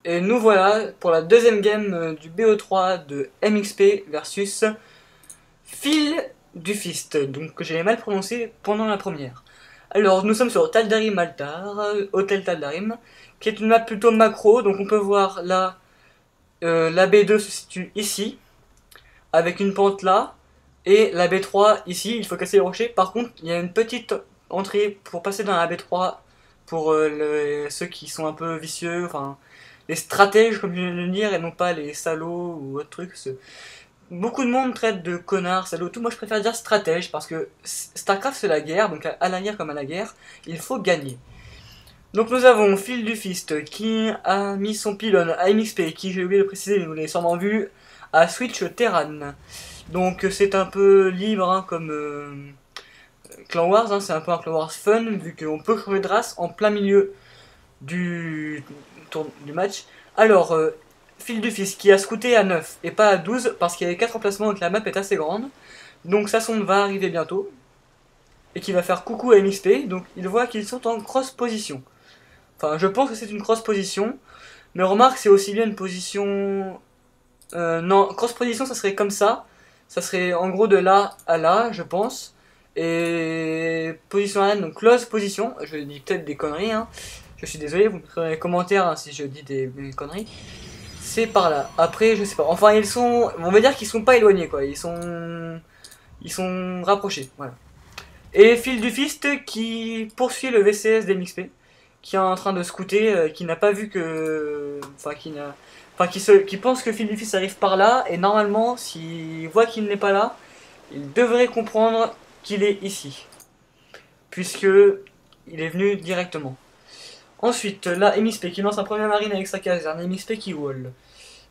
Et nous voilà pour la deuxième game du BO3 de MXP versus Phil du Fist, donc que j'avais mal prononcé pendant la première. Alors nous sommes sur Taldarim Altar, Hôtel Taldarim, qui est une map plutôt macro, donc on peut voir là, la B2 se situe ici, avec une pente là, et la B3 ici, il faut casser les rochers. Par contre, il y a une petite entrée pour passer dans la B3 pour ceux qui sont un peu vicieux, enfin les stratèges comme je viens de le dire, et non pas les salauds ou autre truc. Beaucoup de monde traite de connards, salauds, tout. Moi je préfère dire stratège parce que Starcraft c'est la guerre, donc à la guerre comme à la guerre, il faut gagner. Donc nous avons Phil du Fist qui a mis son pylône à MXP, qui j'ai oublié de préciser, vous l'avez sûrement vu, à Switch Terran. Donc c'est un peu libre hein, comme Clan Wars, hein, c'est un peu un Clan Wars fun, vu qu'on peut crever de race en plein milieu du, du match. Alors, Phil du Fils qui a scouté à 9 et pas à 12 parce qu'il y avait 4 emplacements et que la map est assez grande. Donc sa sonde va arriver bientôt et qui va faire coucou à MXP. Donc il voit qu'ils sont en cross position. Enfin, je pense que c'est une cross position, mais remarque, c'est aussi bien une position. Non, cross position ça serait comme ça. Ça serait en gros de là à là, je pense. Et position arène, donc close position. Je dis peut-être des conneries, hein. Je suis désolé, vous me ferez dans les commentaires hein, si je dis des conneries. C'est par là. Après, je sais pas. Enfin, ils sont. On va dire qu'ils sont pas éloignés, quoi. Ils sont rapprochés. Voilà. Et Phil du Fist qui poursuit le VCS d'MXP, qui est en train de scouter, qui n'a pas vu que. Enfin, qui n'a. Enfin, qui pense que Phil du Fist arrive par là, et normalement, s'il voit qu'il n'est pas là, il devrait comprendre qu'il est ici. Puisque il est venu directement. Ensuite, là, MXP qui lance un premier marine avec sa caserne, MXP qui wall.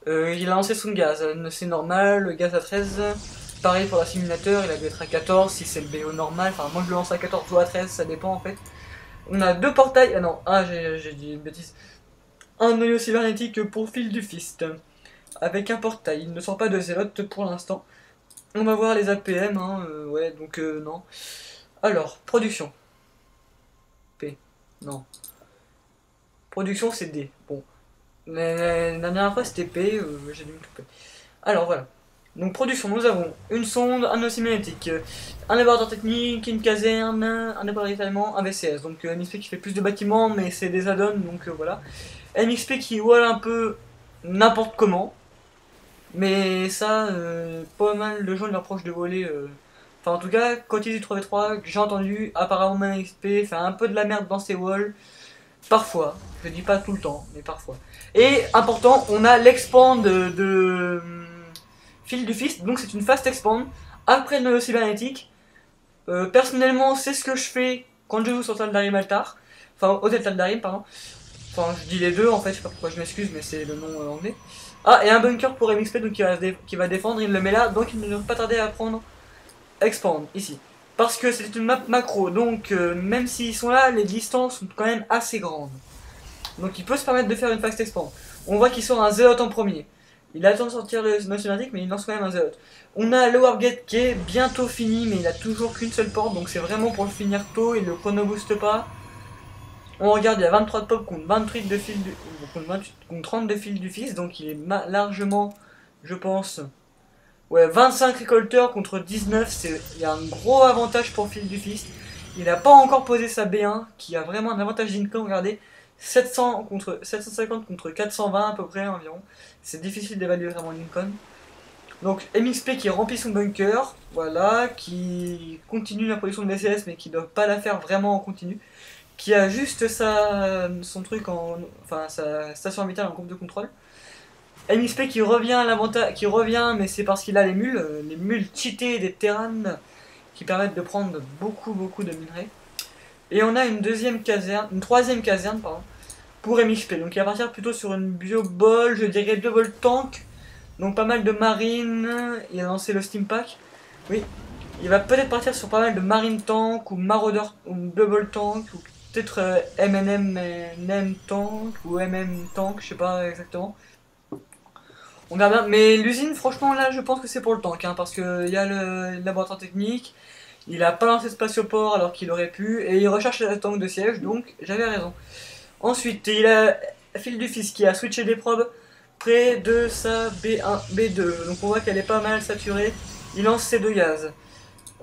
Il a lancé son gaz, c'est normal, le gaz à 13. Pareil pour la simulateur, il a dû être à 14 si c'est le BO normal. Enfin, moi je le lance à 14 ou à 13, ça dépend en fait. On a deux portails. Ah non, j'ai dit une bêtise. Un noyau cybernétique pour Fil du Fist. Avec un portail. Il ne sort pas de zélote pour l'instant. On va voir les APM, hein, ouais, donc non. Alors, production. P. Non. Production c'est D. Bon. Mais la dernière fois c'était P, j'ai dû me tromper. Alors voilà. Donc production, nous avons une sonde, un océan magnétique, un laboratoire technique, une caserne, un appareil allemand, un VCS. Donc MXP qui fait plus de bâtiments, mais c'est des add-ons, donc voilà. MXP qui voit un peu n'importe comment, mais ça, pas mal de gens leur proches de voler. Enfin en tout cas, quand ils disent 3v3, j'ai entendu, apparemment MXP fait un peu de la merde dans ses walls. Parfois, je dis pas tout le temps, mais parfois. Et important, on a l'expand de Fil du Fist, donc c'est une fast expand après le noyau cybernétique. Personnellement, c'est ce que je fais quand je joue sur Taldarim Altar, enfin Hôtel Taldarim, pardon. Enfin, je dis les deux en fait, je sais pas pourquoi je m'excuse, mais c'est le nom anglais. Ah, et un bunker pour MXP donc qui va défendre, il le met là, donc il ne devrait pas tarder à prendre Expand ici. Parce que c'est une map macro, donc même s'ils sont là, les distances sont quand même assez grandes. Donc il peut se permettre de faire une fast expand. On voit qu'il sort un Zealot en premier. Il attend de sortir le Nationalitic, mais il lance quand même un Zealot. On a le Wargate qui est bientôt fini, mais il a toujours qu'une seule porte, donc c'est vraiment pour le finir tôt, il le chrono booste pas. On regarde, il y a 23 de pop contre 28 de fil du... contre 30 de fil du fils, donc il est largement, je pense... Ouais, 25 récolteurs contre 19, il y a un gros avantage pour Fil du Fist. Il n'a pas encore posé sa B1, qui a vraiment un avantage d'income, regardez. 700 contre 750 contre 420 à peu près environ. C'est difficile d'évaluer vraiment Lincoln. Donc MXP qui remplit son bunker, voilà, qui continue la production de VCS mais qui ne doit pas la faire vraiment en continu. Qui a juste son truc en. Enfin sa station orbitale en groupe de contrôle. MXP qui revient à l'avantage, qui revient, mais c'est parce qu'il a les mules cheatées des Terran qui permettent de prendre beaucoup de minerais. Et on a une deuxième caserne, une troisième caserne, pardon, pour MXP. Donc il va partir plutôt sur une bioball, je dirais double tank. Donc pas mal de marines, il a lancé le steam pack. Oui, il va peut-être partir sur pas mal de marine tank ou marauder ou double tank ou peut-être MNM tank ou MM tank, je sais pas exactement. On verra bien, mais l'usine, franchement, là, je pense que c'est pour le tank, hein, parce qu'il y a le laboratoire technique, il a pas lancé de spatioport alors qu'il aurait pu, et il recherche la tank de siège, donc j'avais raison. Ensuite, il a Fil du Fils qui a switché des probes près de sa B1, B2. Donc on voit qu'elle est pas mal saturée. Il lance ses 2 gaz.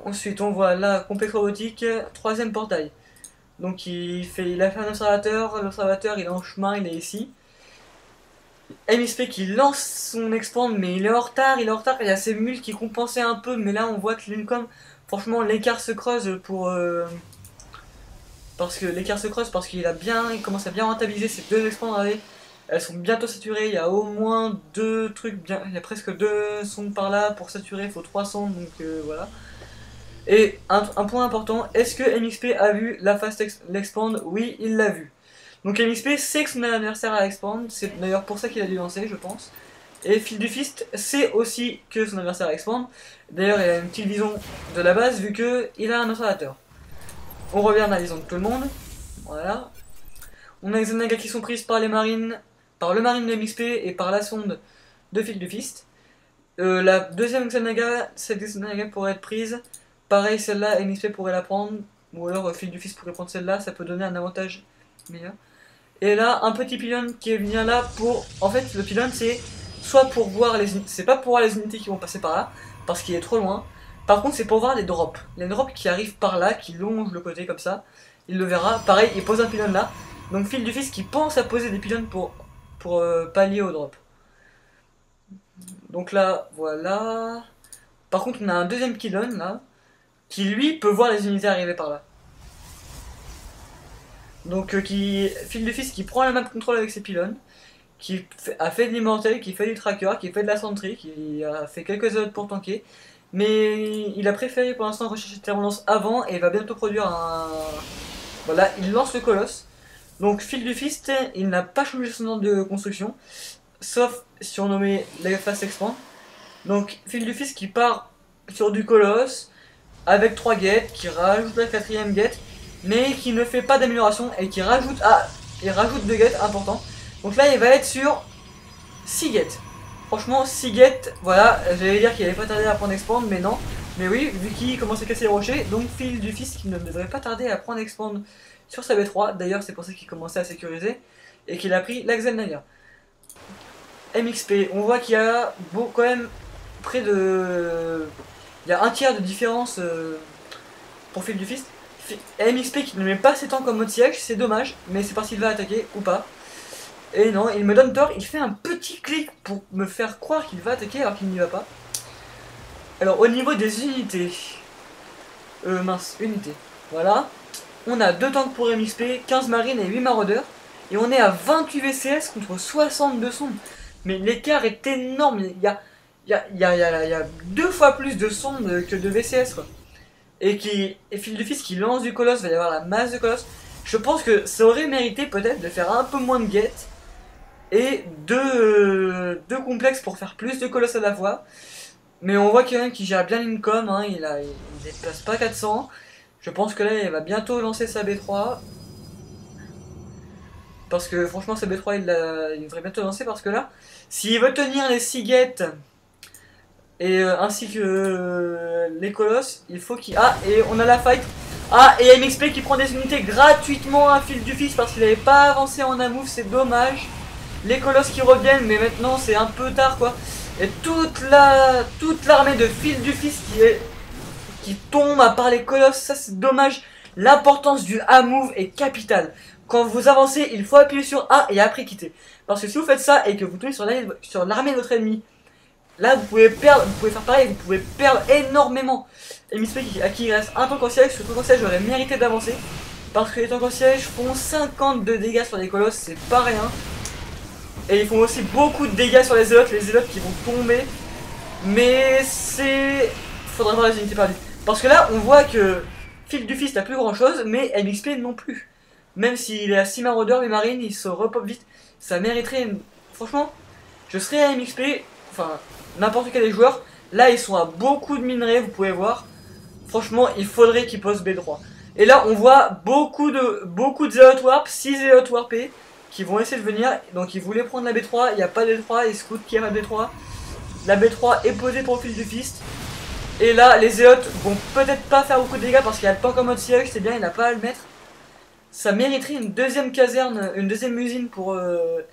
Ensuite on voit la complexe robotique, 3ème portail. Donc il a fait un observateur, l'observateur il est en chemin, il est ici. MXP qui lance son expand mais il est en retard, il y a ses mules qui compensaient un peu, mais là on voit que l'Uncom, franchement l'écart se creuse pour... parce que l'écart se creuse parce qu'il commence à bien rentabiliser ses 2 expands. Elles sont bientôt saturées, il y a au moins 2 trucs, il y a presque 2 sondes par là pour saturer, il faut 3 sondes, donc voilà. Et un point important, est-ce que MXP a vu la fast l'expand? Oui, il l'a vu. Donc MXP sait que son adversaire a expand, c'est d'ailleurs pour ça qu'il a dû lancer, je pense. Et Fil du Fist sait aussi que son adversaire a expand. D'ailleurs, il a une petite vision de la base vu qu'il a un observateur. On revient à la vision de tout le monde. Voilà. On a les Xanaga qui sont prises par les marines, par le marine de MXP et par la sonde de Fil du Fist. La deuxième Xanaga, cette Xanaga pourrait être prise. Pareil, celle-là, MXP pourrait la prendre. Ou alors Fil du Fist pourrait prendre celle-là, ça peut donner un avantage meilleur. Et là, un petit pylône qui vient là pour... En fait, le pylône, c'est soit pour voir les... C'est pas pour voir les unités qui vont passer par là, parce qu'il est trop loin. Par contre, c'est pour voir les drops. Les drops qui arrivent par là, qui longent le côté comme ça. Il le verra. Pareil, il pose un pylône là. Donc Fil du Fist qui pense à poser des pylônes pour pallier au drop. Donc là, voilà. Par contre, on a un deuxième pylône là, qui lui peut voir les unités arriver par là. Donc Fil du Fist qui prend la map contrôle avec ses pylônes, qui a fait de l'immortel, qui fait du tracker, qui fait de la sentry, qui a fait quelques autres pour tanker. Mais il a préféré pour l'instant rechercher de relance avant et va bientôt produire un... Voilà, il lance le colosse. Donc Fil du Fist, il n'a pas changé son ordre de construction, sauf surnommé les Fast Expand. Donc Fil du Fist qui part sur du colosse avec 3 gates, qui rajoute la 4ème gate, mais qui ne fait pas d'amélioration et qui rajoute... Ah, il rajoute 2 gates importants. Donc là il va être sur 6 gates. Franchement 6 gates, voilà, j'allais dire qu'il n'allait pas tarder à prendre expand, mais non. Mais oui, vu qu'il commence à casser les rochers, donc Fil du Fist qui ne devrait pas tarder à prendre expand sur sa B3. D'ailleurs c'est pour ça qu'il commençait à sécuriser et qu'il a pris la Xelnaga. MXP, on voit qu'il y a quand même près de... Il y a un tiers de différence pour Fil du Fist. MXP qui ne met pas ses tanks comme mode siège, c'est dommage, mais c'est parce qu'il va attaquer ou pas. Et non, il me donne tort, il fait un petit clic pour me faire croire qu'il va attaquer alors qu'il n'y va pas. Alors au niveau des unités, unités, voilà. On a 2 tanks pour MXP, 15 marines et 8 maraudeurs. Et on est à 28 VCS contre 62 sondes. Mais l'écart est énorme, il y a 2 fois plus de sondes que de VCS quoi. Et Fil du Fist qui lance du colosse, il va y avoir la masse de colosse. Je pense que ça aurait mérité peut-être de faire un peu moins de gates et deux complexes pour faire plus de colosses à la fois. Mais on voit qu'il gère bien l'incom, hein, il dépasse pas 400. Je pense que là il va bientôt lancer sa B3. Parce que franchement sa B3 il devrait bientôt lancer parce que là, s'il veut tenir les 6 gates et ainsi que les colosses, il faut qu'il... Ah, et on a la fight. Ah, et MXP qui prend des unités gratuitement à Fil du Fist parce qu'il n'avait pas avancé en un move, c'est dommage. Les colosses qui reviennent, mais maintenant c'est un peu tard quoi. Et toute l'armée de Fil du Fist qui tombe à part les colosses, ça c'est dommage. L'importance du A-move est capitale. Quand vous avancez, il faut appuyer sur A et après quitter. Parce que si vous faites ça et que vous tombez sur l'armée de votre ennemi, là vous pouvez perdre, vous pouvez faire pareil, vous pouvez perdre énormément. MXP à qui il reste un tank en siège, ce tank en siège aurait mérité d'avancer. Parce que les tanks en siège font 50 de dégâts sur les colosses, c'est pas rien. Et ils font aussi beaucoup de dégâts sur les zélotes qui vont tomber. Mais c'est... Faudrait voir les unités perdues. Parce que là on voit que Fil du Fist n'a plus grand chose, mais MXP non plus. Même s'il est à 6 maraudeurs, les marines, il se repop vite. Ça mériterait... Franchement, je serais à MXP, enfin n'importe quel des joueurs. Là ils sont à beaucoup de minerais, vous pouvez voir. Franchement, il faudrait qu'ils posent B3. Et là, on voit beaucoup de Zealot Warp, 6 Zealot Warpés, qui vont essayer de venir. Donc, ils voulaient prendre la B3, il n'y a pas de B3, ils scoutent qu'il y a pas de B3. La B3 est posée pour le Fil du Fist. Et là, les Zealots vont peut-être pas faire beaucoup de dégâts parce qu'il y a le tank en mode siège, c'est bien, il n'a pas à le mettre. ça mériterait une deuxième caserne, une deuxième usine pour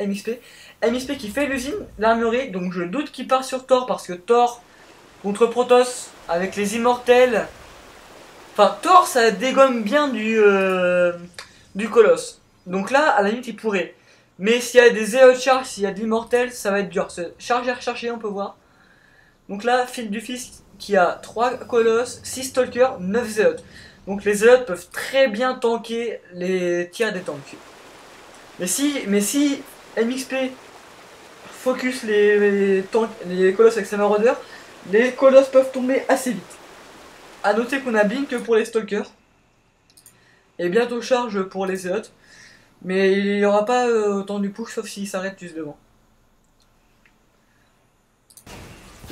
MXP. MXP qui fait l'usine, l'armurerie, donc je doute qu'il part sur Thor parce que Thor contre Protoss avec les immortels. Enfin, Thor ça dégomme bien du colosse. Donc là, à la limite, il pourrait. Mais s'il y a des Zealot Charge, s'il y a de l'immortel, ça va être dur. Charge à rechercher, on peut voir. Donc là, Fil du Fils qui a 3 colosses, 6 Stalkers, 9 Zealots. Donc les Zealots peuvent très bien tanker les tirs des tanks. Mais si MXP focus les colosses avec ses maraudeurs, les colosses peuvent tomber assez vite. A noter qu'on a Blink pour les Stalkers. Et bientôt charge pour les Zealots. Mais il n'y aura pas autant du push sauf s'il s'arrête juste devant.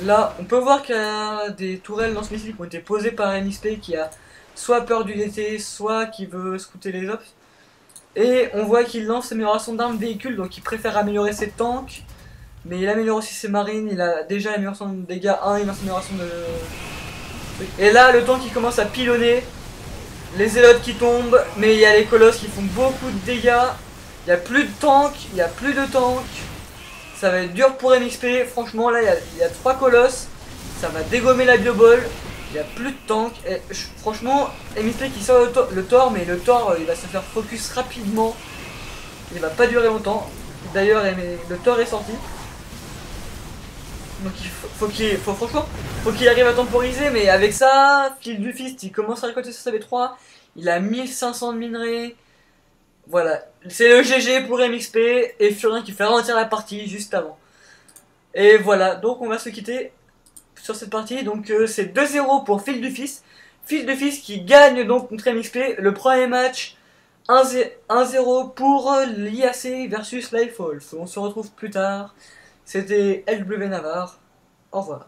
Là, on peut voir qu'il y a des tourelles lance-missiles qui ont été posées par MXP qui a soit peur du DT, soit qui veut scouter les ops. Et on voit qu'il lance l'amélioration d'armes véhicules, donc il préfère améliorer ses tanks. Mais il améliore aussi ses marines, il a déjà l'amélioration de dégâts 1 et l'amélioration de... Et là, le tank qui commence à pilonner. Les zélotes qui tombent, mais il y a les colosses qui font beaucoup de dégâts. Il n'y a plus de tanks, il n'y a plus de tanks. Ça va être dur pour MXP. Franchement, là, il y a 3 colosses. Ça va dégommer la bioball. Il n'y a plus de tanks. Et, franchement, MXP qui sort le Thor, mais le Thor, il va se faire focus rapidement. Il va pas durer longtemps. D'ailleurs, le Thor est sorti. Donc faut qu'il arrive à temporiser, mais avec ça, Fil du Fist, il commence à récolter sa B3, il a 1500 de minerais, voilà, c'est le GG pour MXP, et Furien qui fait ralentir la partie juste avant. Et voilà, donc on va se quitter sur cette partie, donc c'est 2-0 pour Fil du Fist qui gagne donc contre MXP, le premier match, 1-0 pour l'IAC versus Lifeholf. On se retrouve plus tard. C'était LW Navarre. Au revoir.